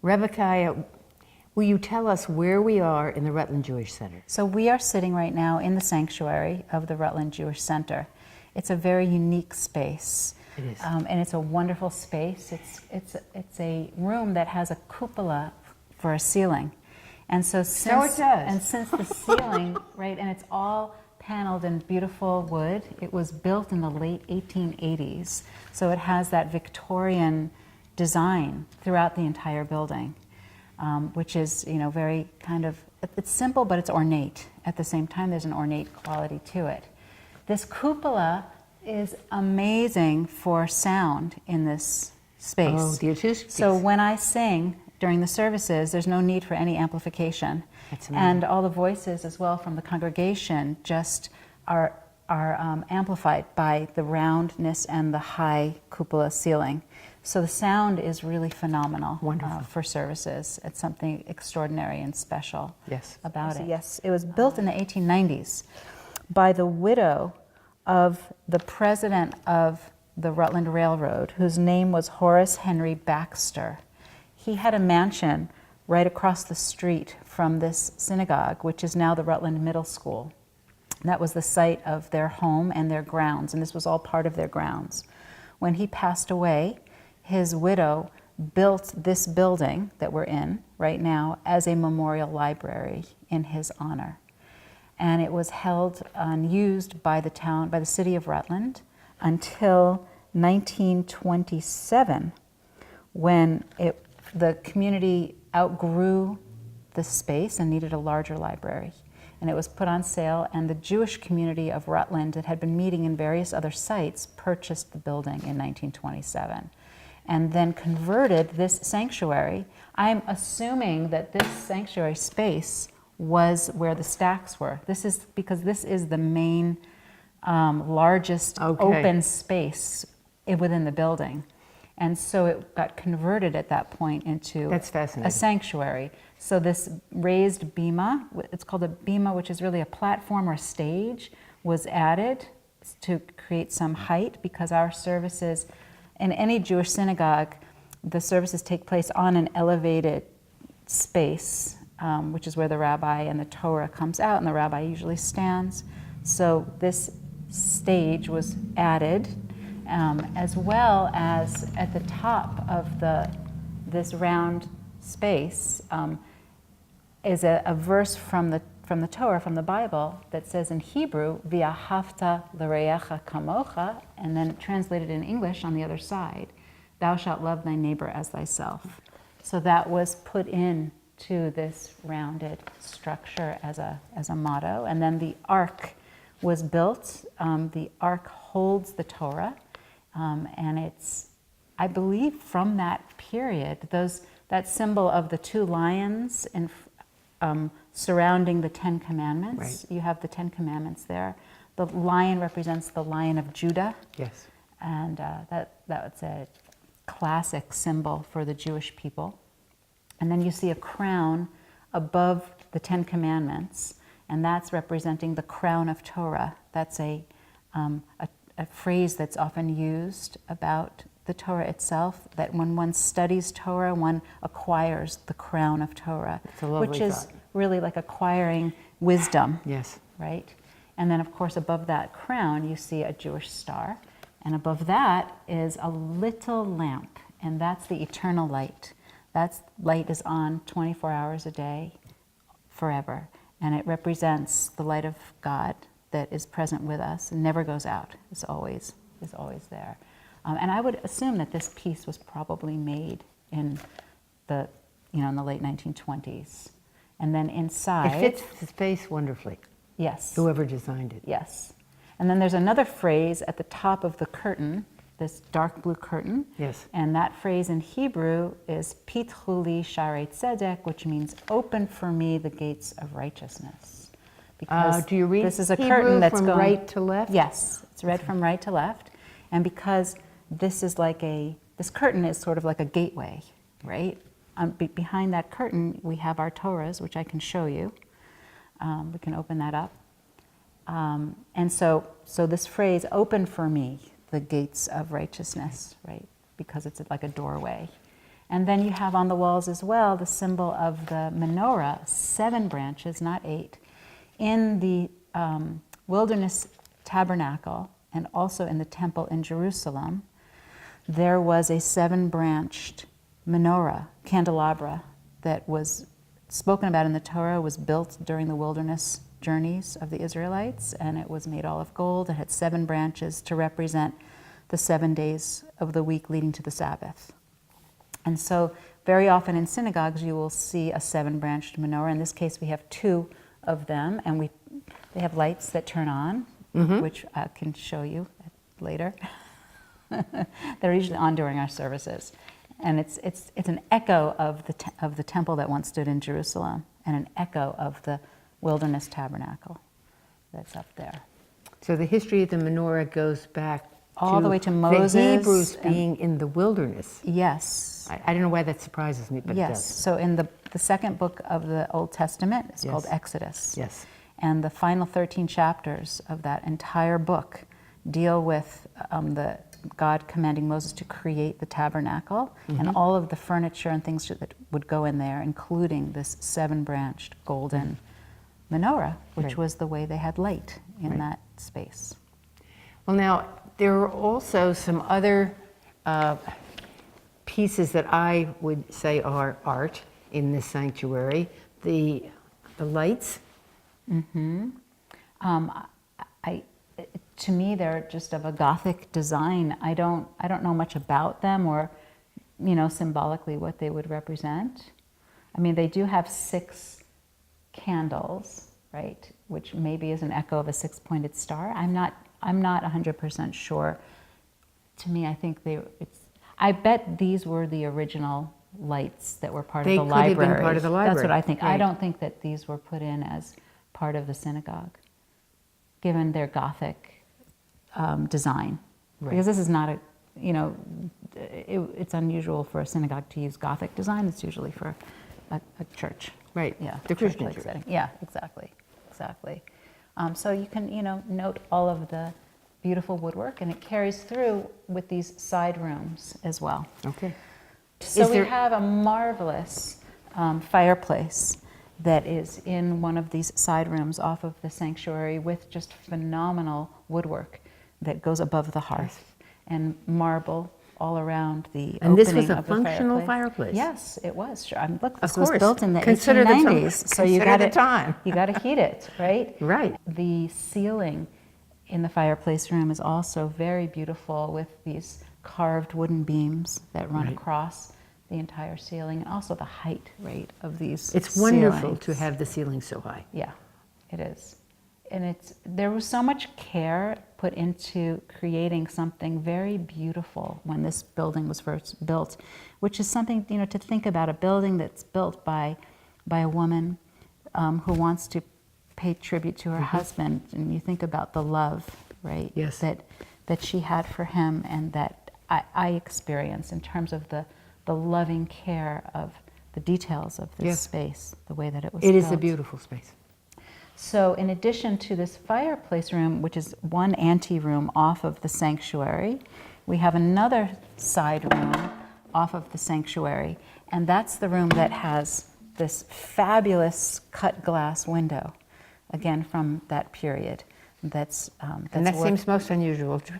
Rabba Kaya, will you tell us where we are in the Rutland Jewish Center? So we are sitting right now in the sanctuary of the Rutland Jewish Center. It's a very unique space. It is. And it's a wonderful space. It's a room that has a cupola for a ceiling. And so since, it does. And since the ceiling, right, and it's all paneled in beautiful wood. It was built in the late 1880s. So it has that Victorian design throughout the entire building, which is, very kind of, it's simple, but it's ornate. At the same time, there's an ornate quality to it. This cupola is amazing for sound in this space. Oh, the acoustics. So when I sing during the services, there's no need for any amplification. That's amazing. And all the voices as well from the congregation just are amplified by the roundness and the high cupola ceiling. So the sound is really phenomenal. Wonderful. For services. It's something extraordinary and special about it. Yes, it was built in the 1890s by the widow of the president of the Rutland Railroad, whose name was Horace Henry Baxter. He had a mansion right across the street from this synagogue, which is now the Rutland Middle School. That was the site of their home and their grounds, and this was all part of their grounds. When he passed away, his widow built this building that we're in right now as a memorial library in his honor. And it was held and used by the city of Rutland until 1927, when the community outgrew the space and needed a larger library. And it was put on sale, and the Jewish community of Rutland that had been meeting in various other sites purchased the building in 1927 and then converted this sanctuary. I'm assuming that this sanctuary space was where the stacks were. This is because this is the main largest open space within the building. And so it got converted at that point into That's fascinating. A sanctuary. So this raised bima, it's called a bima, which is really a platform or stage, was added to create some height, because our services, in any Jewish synagogue, the services take place on an elevated space, which is where the rabbi and the Torah comes out, and the rabbi usually stands. So this stage was added, as well as at the top of this round space is a verse from the Torah, from the Bible, that says in Hebrew, "V'ahavta l'reacha kamocha," and then translated in English on the other side, "Thou shalt love thy neighbor as thyself." So that was put in to this rounded structure as a motto. And then the ark was built. The ark holds the Torah, and it's, I believe, from that period, that symbol of the two lions surrounding the Ten Commandments. Right. You have the Ten Commandments there. The lion represents the Lion of Judah. Yes. And that's a classic symbol for the Jewish people. And then you see a crown above the Ten Commandments, and that's representing the crown of Torah. That's a phrase that's often used about the Torah itself, that when one studies Torah, one acquires the crown of Torah, It's a lovely which is thought. really like acquiring wisdom, Yes. right? And then, of course, above that crown, you see a Jewish star, and above that is a little lamp, and that's the eternal light. That light is on 24 hours a day, forever, and it represents the light of God that is present with us and never goes out. Is always there. And I would assume that this piece was probably made in the late 1920s. And then inside, It fits the space wonderfully, yes, whoever designed it. yes. And then there's another phrase at the top of the curtain, this dark blue curtain. Yes. And that phrase in Hebrew is Pitchu li sharei tzedek, which means "open for me the gates of righteousness." Because Do you read this is a Hebrew curtain that's from going right to left? Yes, it's read from right to left, and because this curtain is sort of like a gateway, right? Behind that curtain, we have our Torahs, which I can show you. We can open that up. And so this phrase, "open for me the gates of righteousness," right? Because it's like a doorway. And then you have on the walls as well the symbol of the menorah, 7 branches, not 8. In the wilderness tabernacle and also in the temple in Jerusalem, there was a 7-branched menorah, candelabra, that was spoken about in the Torah, was built during the wilderness journeys of the Israelites, and it was made all of gold. It had 7 branches to represent the 7 days of the week leading to the Sabbath. And so very often in synagogues you will see a 7-branched menorah. In this case we have 2 of them, and they have lights that turn on, which I can show you later. They're usually on during our services. And it's an echo of the temple that once stood in Jerusalem, and an echo of the wilderness tabernacle that's up there. So the history of the menorah goes back all the way to Moses. The Hebrews being in the wilderness. Yes. I don't know why that surprises me, but it does. So in the second book of the Old Testament, it's called Exodus. Yes. And the final 13 chapters of that entire book deal with God commanding Moses to create the tabernacle and all of the furniture and things that would go in there, including this 7-branched golden menorah, which was the way they had light in that space. Well, now, there are also some other pieces that I would say are art in this sanctuary. The lights. To me, they're just of a Gothic design. I don't know much about them, or symbolically what they would represent. I mean, they do have 6 candles, right, which maybe is an echo of a 6-pointed star. I'm not 100% sure. To me, I think I bet these were the original lights that were part of the library. They could have been part of the library. That's what I think. Right. I don't think that these were put in as part of the synagogue, given their Gothic design. Right. Because this is not it's unusual for a synagogue to use Gothic design. It's usually for a church. Right. Yeah. The Christian church. Setting. Yeah, exactly. So you can, note all of the beautiful woodwork, and it carries through with these side rooms as well. Okay. So we have a marvelous fireplace that is in one of these side rooms off of the sanctuary, with just phenomenal woodwork that goes above the hearth, and marble all around the opening of the fireplace. And this was a functional fireplace? Yes, it was. Sure. Look, this of course. Was built in the Consider 1890s. So you got the time. You got to heat it, right? Right. The ceiling in the fireplace room is also very beautiful, with these carved wooden beams that run across the entire ceiling, and also the height, right, of these It's wonderful to have the ceiling so high. Yeah, it is. And there was so much care put into creating something very beautiful when this building was first built, which is something, to think about, a building that's built by a woman who wants to pay tribute to her husband, and you think about the love, right? Yes. That she had for him, and that I experienced in terms of the loving care of the details of this space, the way that it was built. It is a beautiful space. So in addition to this fireplace room, which is one anteroom off of the sanctuary, we have another side room off of the sanctuary, and that's the room that has this fabulous cut glass window, again from that period. And that seems most unusual to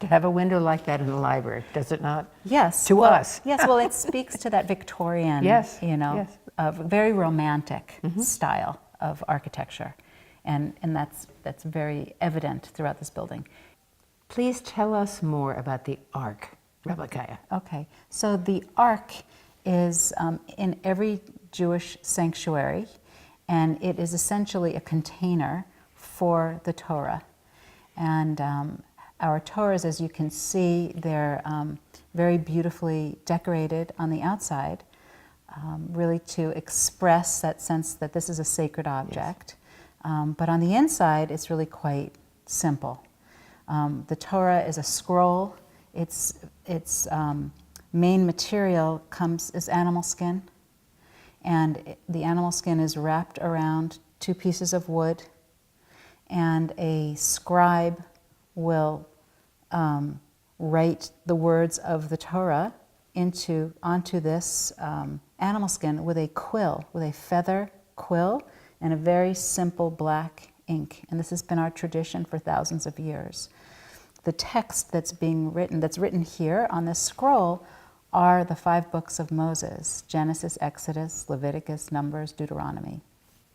have a window like that in the library, does it not? Yes. To us. Yes, well, it speaks to that Victorian, very romantic style of architecture. And that's very evident throughout this building. Please tell us more about the Ark, Rabba Kaya. Okay, so the Ark is in every Jewish sanctuary, and it is essentially a container for the Torah. And our Torahs, as you can see, they're very beautifully decorated on the outside, really to express that sense that this is a sacred object. But on the inside, it's really quite simple. The Torah is a scroll. Its main material is animal skin, and the animal skin is wrapped around 2 pieces of wood, and a scribe will write the words of the Torah onto this animal skin with a quill, with a feather quill and a very simple black ink. And this has been our tradition for thousands of years. The text that's written here on this scroll are the 5 books of Moses: Genesis, Exodus, Leviticus, Numbers, Deuteronomy.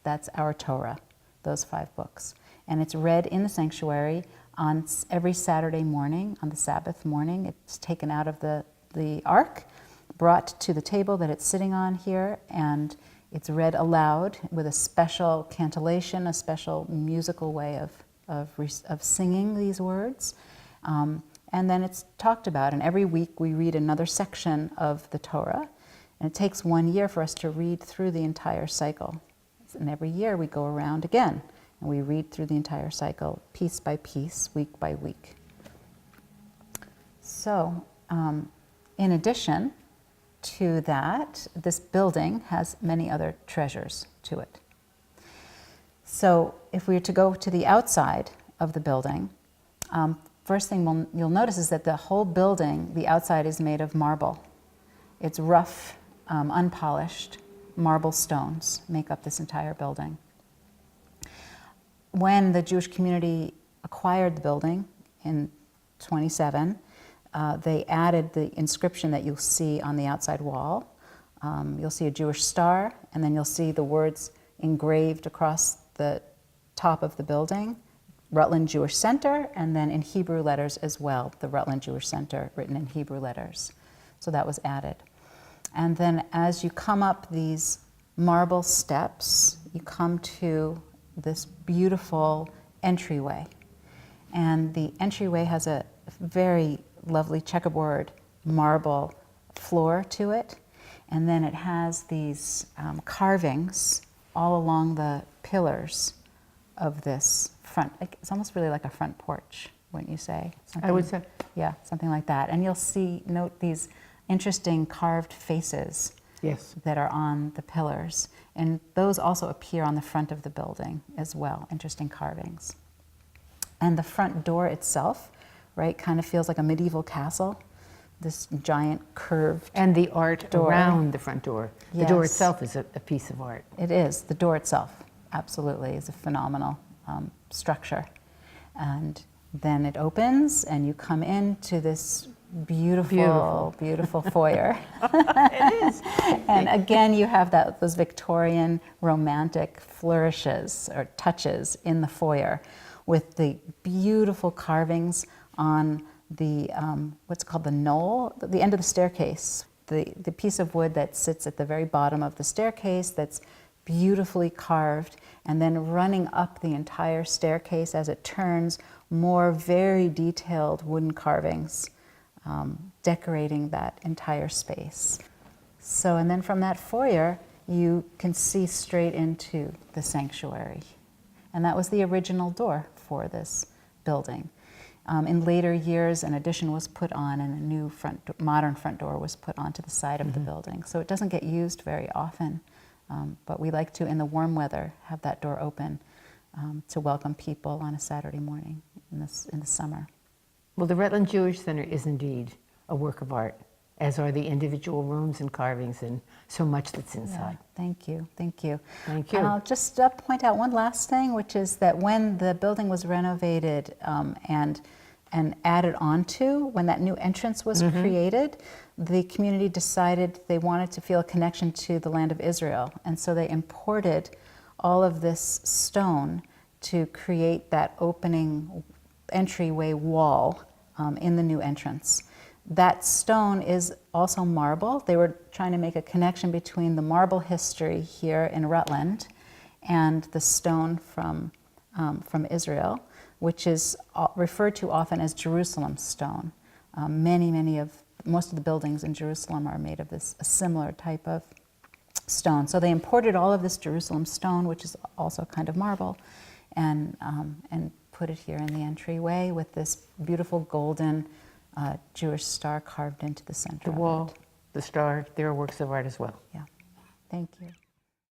That's our Torah, those 5 books. And it's read in the sanctuary on every Saturday morning, on the Sabbath morning. It's taken out of the ark, brought to the table that it's sitting on here, and it's read aloud with a special cantillation, a special musical way of singing these words. And then it's talked about, and every week we read another section of the Torah, and it takes 1 year for us to read through the entire cycle. And every year we go around again, and we read through the entire cycle, piece by piece, week by week. So, in addition to that, this building has many other treasures to it. So, if we were to go to the outside of the building, first thing you'll notice is that the whole building, the outside is made of marble. It's rough, unpolished marble stones make up this entire building. When the Jewish community acquired the building in 27, they added the inscription that you'll see on the outside wall. You'll see a Jewish star, and then you'll see the words engraved across the top of the building: Rutland Jewish Center, and then in Hebrew letters as well, the Rutland Jewish Center written in Hebrew letters. So that was added. And then as you come up these marble steps, you come to this beautiful entryway. And the entryway has a very lovely checkerboard marble floor to it. And then it has these carvings all along the pillars of this front. It's almost really like a front porch, wouldn't you say? I would say. Yeah, something like that. And you'll note these interesting carved faces, yes, that are on the pillars. And those also appear on the front of the building as well, interesting carvings. And the front door itself, right, kind of feels like a medieval castle, this giant curved And the art door around the front door. The Yes. door itself is a piece of art. It is. The door itself, absolutely, is a phenomenal structure. And then it opens, and you come into this beautiful foyer. It is. And again, you have those Victorian romantic flourishes or touches in the foyer, with the beautiful carvings on the what's called the knoll, the end of the staircase, the piece of wood that sits at the very bottom of the staircase that's beautifully carved, and then running up the entire staircase as it turns, more very detailed wooden carvings decorating that entire space. So, and then from that foyer, you can see straight into the sanctuary. And that was the original door for this building. In later years, an addition was put on, and a new modern front door was put onto the side of the building. So it doesn't get used very often, but we like to, in the warm weather, have that door open to welcome people on a Saturday morning in the summer. Well, the Rutland Jewish Center is indeed a work of art, as are the individual rooms and carvings and so much that's inside. Yeah, thank you. Thank you. And I'll just point out one last thing, which is that when the building was renovated and added onto, when that new entrance was created, the community decided they wanted to feel a connection to the land of Israel. And so they imported all of this stone to create that opening entryway wall in the new entrance. That stone is also marble. They were trying to make a connection between the marble history here in Rutland and the stone from Israel, which is referred to often as Jerusalem stone. Most of the buildings in Jerusalem are made of a similar type of stone. So they imported all of this Jerusalem stone, which is also kind of marble, and put it here in the entryway with this beautiful golden Jewish star carved into the center. The wall, the star, they're works of art as well. Yeah. Thank you.